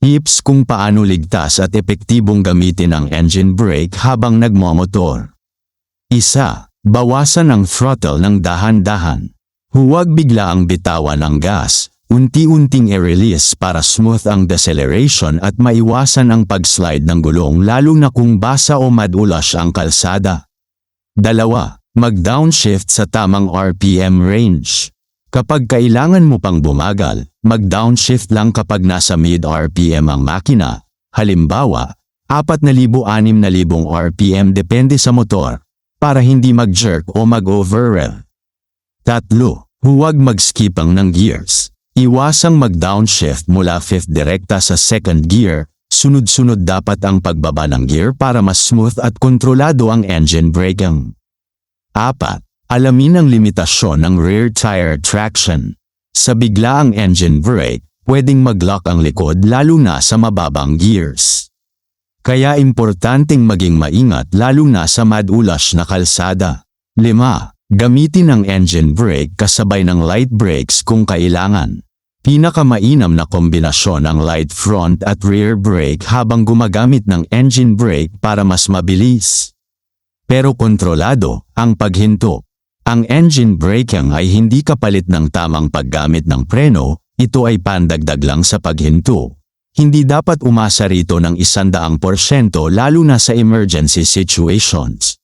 Tips kung paano ligtas at epektibong gamitin ang engine brake habang nagmomotor. 1. Bawasan ang throttle ng dahan-dahan. Huwag bigla ang bitawan ng gas, unti-unting i-release para smooth ang deceleration at maiwasan ang pag-slide ng gulong lalo na kung basa o madulas ang kalsada. 2. Mag-downshift sa tamang RPM range. Kapag kailangan mo pang bumagal, mag-downshift lang kapag nasa mid-RPM ang makina, halimbawa, 4,000-6,000 RPM depende sa motor, para hindi mag-jerk o mag-overrev. 3. Huwag mag-skipang ng gears. Iwasang mag-downshift mula 5th direkta sa 2nd gear, sunod-sunod dapat ang pagbaba ng gear para mas smooth at kontrolado ang engine braking. 4. Alamin ang limitasyon ng rear tire traction. Sa biglaang engine brake, pwedeng mag-lock ang likod lalo na sa mababang gears. Kaya importanteng maging maingat lalo na sa madulas na kalsada. 5. Gamitin ang engine brake kasabay ng light brakes kung kailangan. Pinakamainam na kombinasyon ang light front at rear brake habang gumagamit ng engine brake para mas mabilis. Pero kontrolado ang paghinto. Ang engine braking ay hindi kapalit ng tamang paggamit ng preno, ito ay pandagdag lang sa paghinto. Hindi dapat umasa rito ng 100% lalo na sa emergency situations.